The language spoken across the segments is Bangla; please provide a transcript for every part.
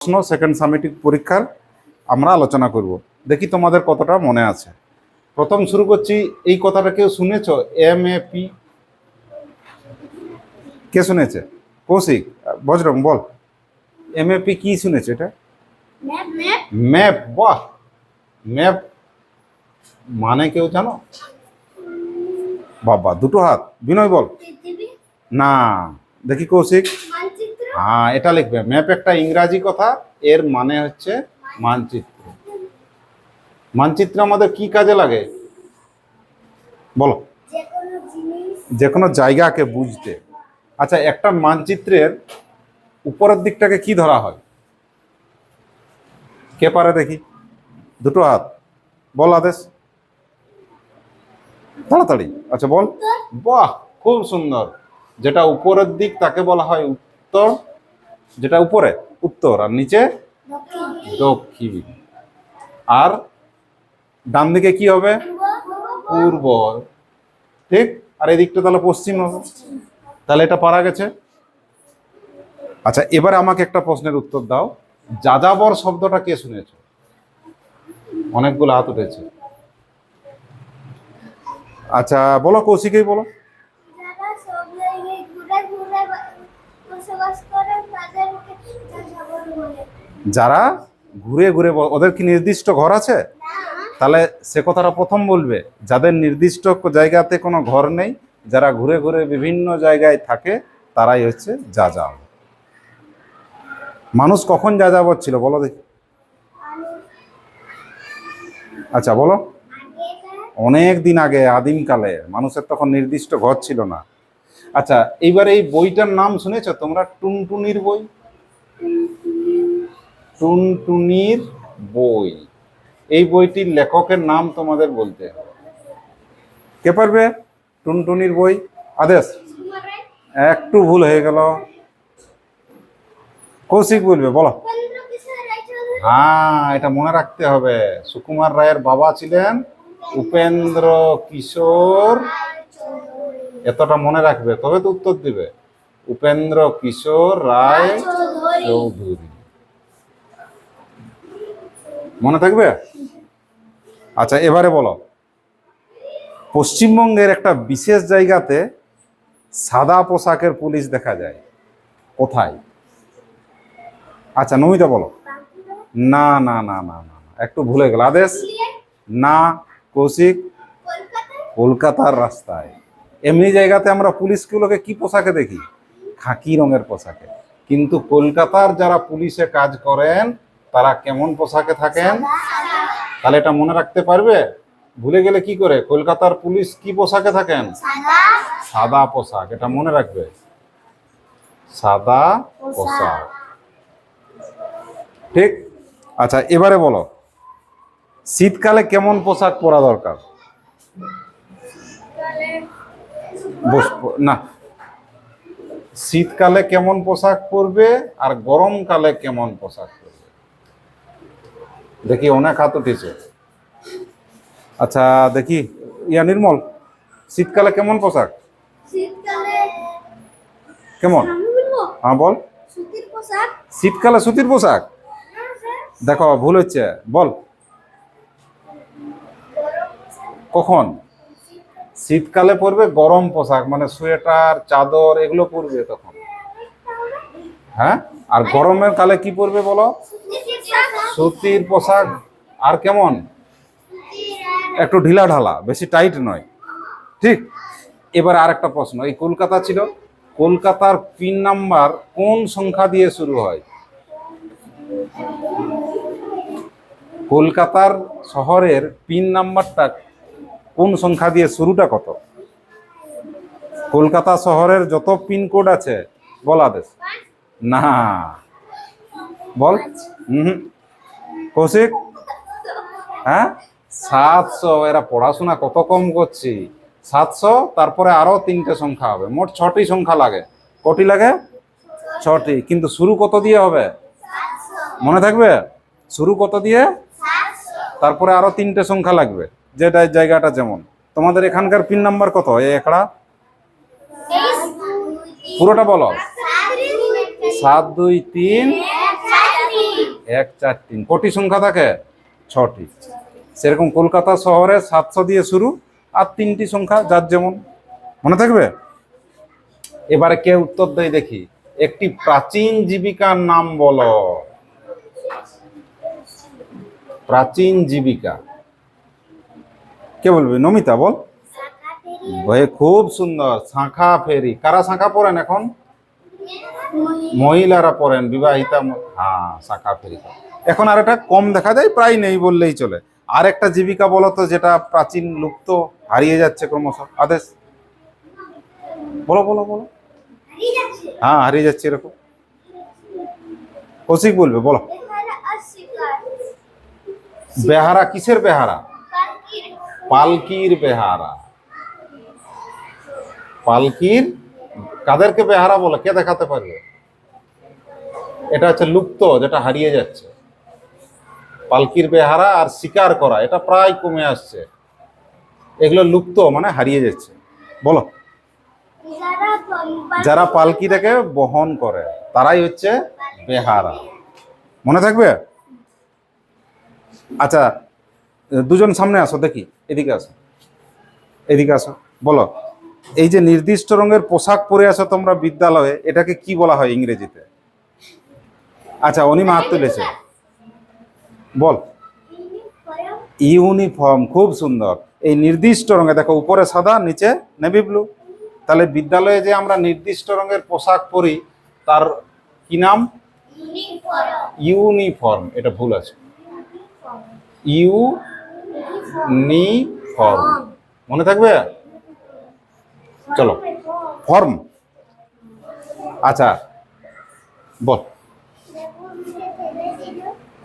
প্রশ্ন সেকেন্ড সামেটিক পরীক্ষার আমরা আলোচনা করব। দেখি তোমাদের কতটা মনে আছে। প্রথম শুরু করছি, এই কথাটা কেউ শুনেছো? MAP কে শুনেছে? কৌশিক, বজরং বল, MAP কি শুনেছে? এটা ম্যাপ। বাহ, ম্যাপ মানে কেউ জানো? বাবা, দুটো হাত। বিনয় বল। না, দেখি কৌশিক। হ্যাঁ, এটা লিখবে। ম্যাপ একটা ইংরাজি কথা, এর মানে হচ্ছে মানচিত্র। মানচিত্র আমাদের কি কাজে লাগে বলো? যে কোনো জায়গাকে বুঝতে। আচ্ছা, একটা মানচিত্রের উপরের দিকটাকে কি ধরা হয়? কে পারে দেখি? দুটো হাত, বল আদেশ তাড়াতাড়ি। আচ্ছা বল। বাহ, খুব সুন্দর। যেটা উপরের দিক তাকে বলা হয় উত্তর, যেটা উপরে উত্তর আর নিচে দক্ষিণ। আর ডান দিকে কি হবে? পূর্ব। ঠিক। আর এদিকটা তাহলে পশ্চিম হবে। তাহলে এটা পারা গেছে। আচ্ছা, এবারে আমাকে একটা প্রশ্নের উত্তর দাও। যাযাবর শব্দটা কে শুনেছ? অনেকগুলো হাত উঠেছে। আচ্ছা বলো, কৌশিকই বলো। যারা ঘুরে ঘুরে, ওদের কি নির্দিষ্ট ঘর আছে? তাহলে সে কথাটা প্রথম বলবে, যাদের নির্দিষ্ট জায়গাতে কোনো ঘর নেই, যারা ঘুরে ঘুরে বিভিন্ন জায়গায় থাকে, তারাই হচ্ছে যাযাবর। মানুষ কখন যাযাবর ছিল বলো দেখি? আচ্ছা বলো। অনেক দিন আগে, আদিমকালে। মানুষের তখন নির্দিষ্ট ঘর ছিল না। আচ্ছা, এইবার এই বইটার নাম শুনেছো তোমরা? টুনটুনির বই। টুনটুনির বই। এই বইটির লেখকের নাম তোমাদের বলতে হবে। কে পারবে? টুনটুনির বই। আদেশ। একটু ভুল হয়ে গেল। কৌশিক বলবে, বলো। হ্যাঁ, এটা মনে রাখতে হবে। সুকুমার রায়ের বাবা ছিলেন উপেন্দ্র কিশোর। এতটা মনে রাখবে, তবে তো উত্তর দিবে। উপেন্দ্র কিশোর রায় চৌধুরী। মনে থাকবে? আচ্ছা, এবারে বলো। পশ্চিমবঙ্গের একটা বিশেষ জায়গাতে সাদা পোশাকের পুলিশ দেখা যায়, কোথায়? আচ্ছা নমিতা বলো। না না না না না, একটু ভুলে গেল। আদেশ। না। কৌশিক। কলকাতার রাস্তায়। এমনি জায়গাতে আমরা পুলিশগুলোকে কি পোশাকে দেখি? খাকি রঙের পোশাকে। কিন্তু কলকাতার যারা পুলিশে কাজ করেন, তারা কেমন পোশাকে থাকেন? তাহলে এটা মনে রাখতে পারবে? ভুলে গেলে কি করে? কলকাতার পুলিশ কি পোশাকে থাকেন? সাদা পোশাক। এটা মনে রাখবে, সাদা পোশাক। ঠিক। আচ্ছা, এবারে বলো, শীতকালে কেমন পোশাক পরা দরকার? না, শীতকালে কেমন পোশাক পরবে আর গরমকালে কেমন পোশাক পরবে? দেখি অনেক হাত উঠেছে। আচ্ছা দেখি, নির্মল, শীতকালে কেমন পোশাক? কেমন? হ্যাঁ বল। শীতকালে সুতির পোশাক। দেখো ভুল হচ্ছে, বল। কখন? শীতকালে পরবে গরম পোশাক, মানে সোয়েটার চাদর এগুলো পরবে তখন। হ্যাঁ, আর গরমের কালে কি পরবে বলো? সুতির পোশাক। আর কেমন? একটু ঢিলা ঢালা, বেশি টাইট নয়। ঠিক। এবার আর একটা প্রশ্ন। এই কলকাতা ছিল, কলকাতার পিন নাম্বার কোন সংখ্যা দিয়ে শুরু হয়? কলকাতার শহরের পিন নাম্বারটা কোন সংখ্যা দিয়ে শুরুটা কত? কলকাতা শহরের যত পিনকোড আছে, বল আদেশ। না, বল। কৌশিক। হ্যাঁ, 700। এরা পড়াশোনা কত কম করছি। 700, তারপরে আরো 3টে সংখ্যা হবে, মোট 6টি সংখ্যা লাগে। কটি লাগে? 6টি। কিন্তু শুরু কত দিয়ে হবে? মনে থাকবে? শুরু কত দিয়ে? তারপরে আরো 3টে সংখ্যা লাগবে, যেটা জায়গাটা যেমন। তোমাদের এখানকার পিন নাম্বার কত? এই একড়া পুরোটা বলো। 7 2 3 1 4 3 কটি সংখ্যা থাকে? 6টি। সেরকম কলকাতা শহরে 700 দিয়ে শুরু আর 3টি সংখ্যা, যার যেমন মনে থাকবে। এবারে কে উত্তর দেয় দেখি। একটি প্রাচীন জীবিকার নাম বলো। প্রাচীন জীবিকা কে বলবে? নমিতা বল। ভাই খুব সুন্দর, শাঁখা ফেরি। কারা শাঁখা পড়েন এখন? মহিলারা পড়েন, বিবাহিতা হ্যাঁ, শাঁখা ফেরি। এখন আর এটা কম দেখা যায়, প্রায় নেই বললেই চলে। আর একটা জীবিকা বলো তো, যেটা প্রাচীন, লুপ্ত, হারিয়ে যাচ্ছে ক্রমশ। আদেশ বলো বলো বলো। হ্যাঁ, হারিয়ে যাচ্ছে এরকম। কৌশিক বলবে, বলো। বেহারা কিসের বেহারা? পালকির বেহারা। পালকির কাদেরকে বেহারা বলে? কে দেখাতে পারবে? এটা হচ্ছে লুপ্ত, যেটা হারিয়ে যাচ্ছে। পালকির বেহারা আর শিকার করা, এটা প্রায় কমে আসছে। এগুলো লুপ্ত মানে হারিয়ে যাচ্ছে। বলো। যারা পালকিটাকে বহন করে তারাই হচ্ছে বেহারা। মনে থাকবে? আচ্ছা, দুজন সামনে আসো দেখি, এদিকে আসো, এদিকে আসো। বলো, এই যে নির্দিষ্ট রঙের পোশাক পরে আছো তোমরা বিদ্যালয়ে, এটাকে কি বলা হয় ইংরেজিতে? আচ্ছা, অনিমা হাত তুলেছে, বল। ইউনিফর্ম, খুব সুন্দর। এই নির্দিষ্ট রঙে দেখো, উপরে সাদা, নিচে নেভি ব্লু। তাহলে বিদ্যালয়ে যে আমরা নির্দিষ্ট রঙের পোশাক পরি, তার কি নাম? ইউনিফর্ম। এটা ভুল আছে, ইউনিফর্ম। মনে থাকবে? চলো, ফর্ম। আচ্ছা বল,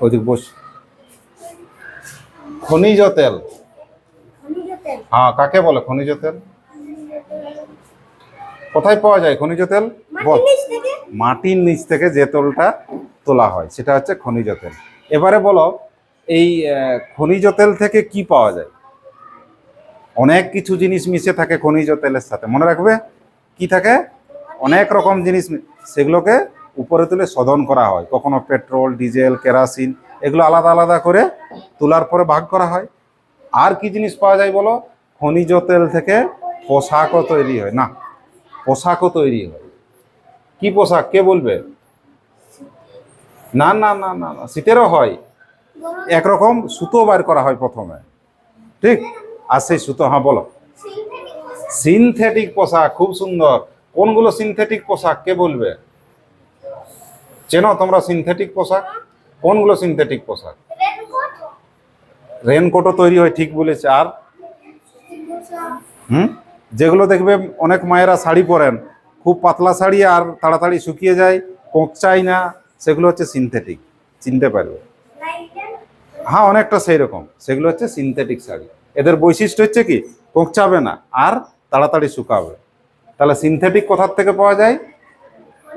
ওইদিক বস। খনিজ তেল, হ্যাঁ, কাকে বলে খনিজ তেল? কোথায় পাওয়া যায় খনিজ তেল? বল। মাটির নিচ থেকে যে তেলটা তোলা হয় সেটা হচ্ছে খনিজ তেল। এবারে বলো, এই খনিজ তেল থেকে কি পাওয়া যায়? অনেক কিছু জিনিস মিশে থাকে খনিজ তেলের সাথে, মনে রাখবে। কি থাকে? অনেক রকম জিনিস, সেগুলোকে উপরে তুলে শোধন করা হয়। কখনো পেট্রোল, ডিজেল, কেরাসিন, এগুলো আলাদা আলাদা করে তোলার পরে ভাগ করা হয়। আর কি জিনিস পাওয়া যায় বলো? খনিজ তেল থেকে পোশাকও তৈরি হয়। না, পোশাকও তৈরি হয়। কি পোশাক? কে বলবে? না না না না না, শীতেরও হয়। একরকম সুতো বার করা হয় প্রথমে, ঠিক? আর সেই সুতো, হ্যাঁ বলো। সিনথেটিক পোশাক, খুব সুন্দর। কোনগুলো সিনথেটিক পোশাক? কে বলবে? চেনো তোমরা সিনথেটিক পোশাক? কোনগুলো সিনথেটিক পোশাক? রেনকোটও তৈরি হয়, ঠিক বলেছে। আর যেগুলো দেখবে অনেক মায়েরা শাড়ি পরেন, খুব পাতলা শাড়ি আর তাড়াতাড়ি শুকিয়ে যায়, কোঁকচায় না, সেগুলো হচ্ছে সিনথেটিক। চিনতে পারবে? হ্যাঁ, অনেকটা সেই রকম। সেগুলো হচ্ছে সিনথেটিক শাড়ি। এদের বৈশিষ্ট্য হচ্ছে কি? কোঁকচাবে না আর তাড়াতাড়ি শুকাবে। তাহলে সিনথেটিক কোথার থেকে পাওয়া যায়?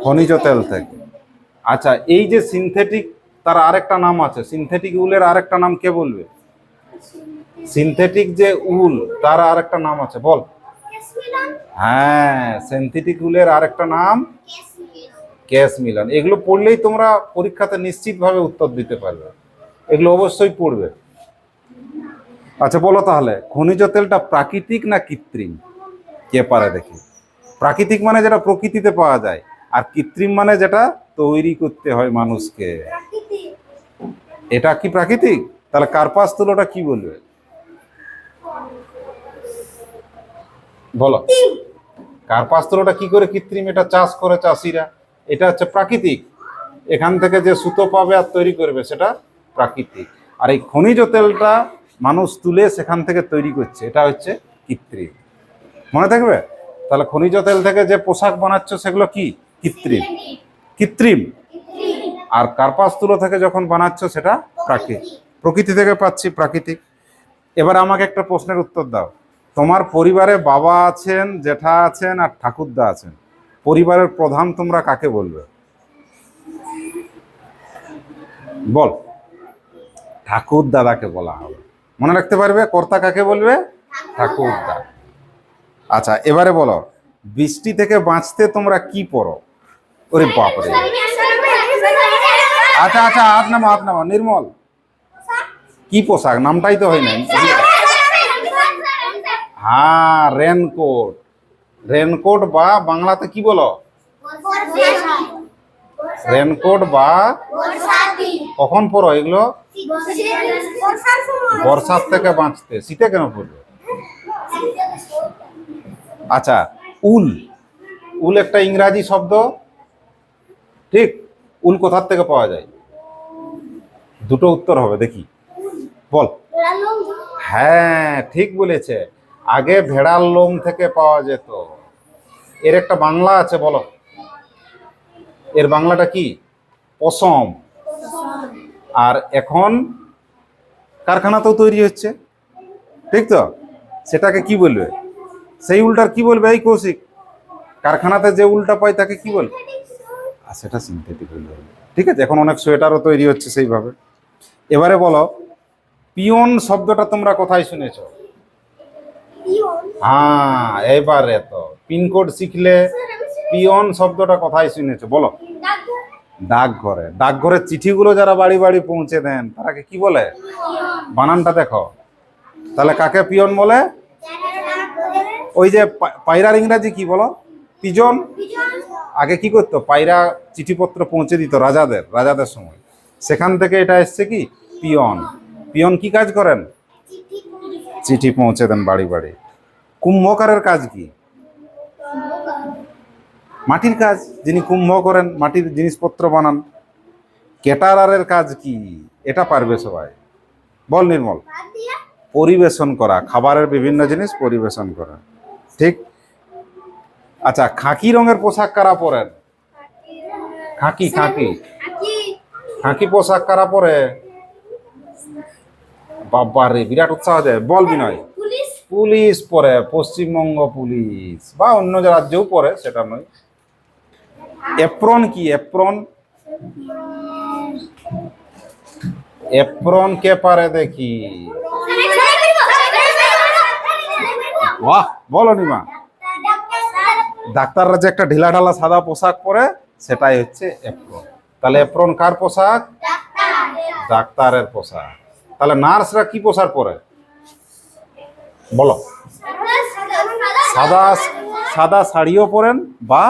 খনিজ তেল থেকে। আচ্ছা, এই যে সিনথেটিক, তার আরেকটা নাম আছে। সিনথেটিক উলের আরেকটা নাম কে বলবে? সিনথেটিক যে উল, তার আরেকটা নাম আছে, বল। হ্যাঁ, সিনথেটিক উলের আরেকটা নাম ক্যাশমিলন। এগুলো পড়লেই তোমরা পরীক্ষাতে নিশ্চিতভাবে উত্তর দিতে পারবে। এগুলো অবশ্যই পড়বে। আচ্ছা বলো তাহলে, খনিজ তেলটা প্রাকৃতিক না কৃত্রিম? কে পারে দেখি। প্রাকৃতিক মানে যেটা প্রকৃতিতে পাওয়া যায়, আর কৃত্রিম মানে যেটা তৈরি করতে হয় মানুষকে। এটা কি প্রাকৃতিক? তাহলে কার্পাস তুলোটা কি বলবে? বলো। কার্পাস তুলোটা কি করে কৃত্রিম? এটা চাষ করে চাষিরা। এটা হচ্ছে প্রাকৃতিক। এখান থেকে যে সুতো পাবে আর তৈরি করবে, সেটা প্রাকৃতিক। আর এই খনিজ তেলটা মানুষ তুলে সেখান থেকে তৈরি করছে, এটা হচ্ছে কৃত্রিম। মনে থাকবে? তাহলে খনিজ তেল থেকে যে পোশাক বানাচ্ছ সেগুলো কি? কৃত্রিম। কৃত্রিম। আর কার্পাস তুলো থেকে যখন বানাচ্ছ সেটা প্রাকৃতিক। প্রকৃতি থেকে পাচ্ছি, প্রাকৃতিক। এবার আমাকে একটা প্রশ্নের উত্তর দাও। তোমার পরিবারে বাবা আছেন, জেঠা আছেন আর ঠাকুরদা আছেন। পরিবারের প্রধান তোমরা কাকে বলবে? বল। ঠাকুর দাদাকে বলা হবে। মনে রাখতে পারবে? কর্তা কাকে বলবে? ঠাকুরদা। আচ্ছা এবারে বলো, বৃষ্টি থেকে বাঁচতে তোমরা কি পরো? ওরে বাপরে, আচ্ছা আচ্ছা, হাত নামা নির্মল। কি পোশাক, নামটাই তো হয় নাই। হ্যাঁ, রেনকোট। রেনকোট বা বাংলাতে কি বলো? রেনকোট বা কখন পরো এগুলো? বর্ষার থেকে বাঁচতে। শীতে কেন পরবে? আচ্ছা, উল। উল একটা ইংরাজি শব্দ, ঠিক? উল কোথার থেকে পাওয়া যায়? দুটো উত্তর হবে, দেখি বল। হ্যাঁ, ঠিক বলেছে। আগে ভেড়ার লোম থেকে পাওয়া যেত। এর একটা বাংলা আছে, বলো। এর বাংলাটা কি? পশম। আর এখন কারখানাতেও তৈরি হচ্ছে, ঠিক তো? সেটাকে কি বলবে? সেই উলটার কি বলবে এই কৌশিক? কারখানাতে যে উলটা পাই তাকে কি বলবে? সেটা সিনথেটিক উল বলবে। ঠিক আছে, এখন অনেক সোয়েটারও তৈরি হচ্ছে সেইভাবে। এবারে বলো, পিয়ন শব্দটা তোমরা কোথায় শুনেছো? হ্যাঁ, এবারে তো পিনকোড শিখলে। পিয়ন শব্দটা কোথায় শুনেছো বলো? ডাকঘরে। ডাকঘরের চিঠিগুলো যারা বাড়ি বাড়ি পৌঁছে দেন তারাকে কি বলে? বানানটা দেখো। তাহলে কাকে পিয়ন বলে? ওই যে পায়রার ইংরাজি কি বলো? পিজন। আগে কি করতো? পায়রা চিঠিপত্র পৌঁছে দিত রাজাদের সময়। সেখান থেকে এটা এসছে কি? পিয়ন। পিয়ন কি কাজ করেন? চিঠি পৌঁছে দেন বাড়ি বাড়ি। কুম্ভকারের কাজ কি? মাটির কাজ। যিনি কুম্ভ করেন, মাটির জিনিসপত্র বানান। ক্যাটারারের কাজ কি? এটা পারবে সবাই, বল নির্মল। পরিবেশন করা, খাবারের বিভিন্ন জিনিস পরিবেশন করা, ঠিক। আচ্ছা, খাকি রঙের পোশাক কারা পরেন? খাকি খাকি খাকি পোশাক কারা পরে? বাবারে, বিরাট উৎসাহ দেয়, বল বিনয়। পুলিশ পরে, পশ্চিমবঙ্গ পুলিশ বা অন্য যে রাজ্যেও পরে, সেটা নয়। এপ্রন কি? এপ্রন। এপ্রন কে পারে দেখি? বাহ, বলো নিমা। ডাক্তাররা যে একটা ঢিলা ঢালা সাদা পোশাক পরে, সেটাই হচ্ছে এপ্রন। তাহলে এপ্রন কার পোশাক? ডাক্তারের পোশাক। তাহলে নার্সরা কি পোশাক পরে বলো? সাদা সাদা শাড়িও পরেন বা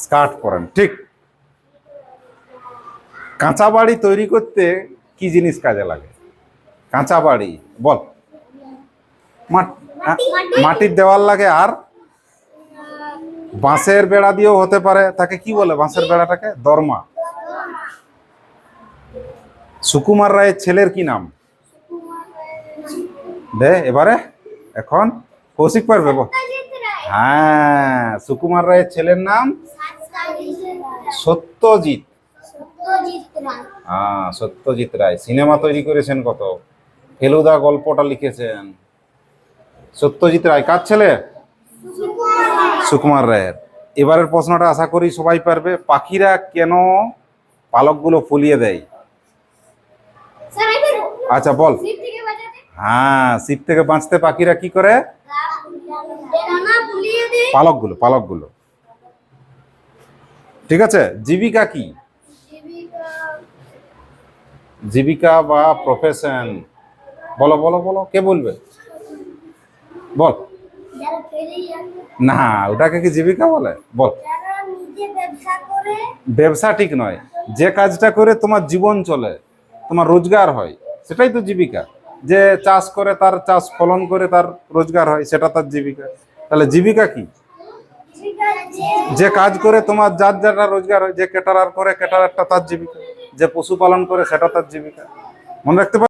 স্কার্ট পরেন, ঠিক। কাঁচা বাড়ি তৈরি করতে কি জিনিস কাজে লাগে? কাঁচা বাড়ি বল। মাটির দেওয়াল লাগে, আর বাঁশের বেড়া দিয়েও হতে পারে। তাকে কি বলে? বাঁশের বেড়াটাকে দরমা। সুকুমার রায়ের ছেলের কি নাম? দে এবারে, এখন কৌশিক পারবে বল। হ্যাঁ, সুকুমার রায়ের ছেলের নাম সত্যজিৎ। হ্যাঁ, সত্যজিৎ রায়। সিনেমা তৈরি করেছেন কত। ফেলুদা গল্পটা লিখেছেন। সত্যজিৎ রায় কার ছেলে? সুকুমার রায়ের। এবারের প্রশ্নটা আশা করি সবাই পারবে। পাখিরা কেন পালকগুলো ফুলিয়ে দেয়? আচ্ছা বল। হ্যাঁ, শীত থেকে বাঁচতে পাখিরা কি করে? পালকগুলো। ঠিক আছে। জীবিকা কি? জীবিকা বা প্রফেশন, বলো বলো বলো, কে বলবে? বল না, ওটাকে কি জীবিকা বলে? বল। ব্যবসা ঠিক নয়। যে কাজটা করে তোমার জীবন চলে, তোমার রোজগার হয়, সেটাই তো জীবিকা। যে চাষ করে, তার চাষ ফলন করে তার রোজগার হয়, সেটা তার জীবিকা। তাহলে জীবিকা কি? যে কাজ করে তোমার যার যারা রোজগার হয়। যে ক্যাটারার করে, ক্যাটারারটা তার জীবিকা। যে পশুপালন করে, সেটা তার জীবিকা। মনে রাখতে পারো।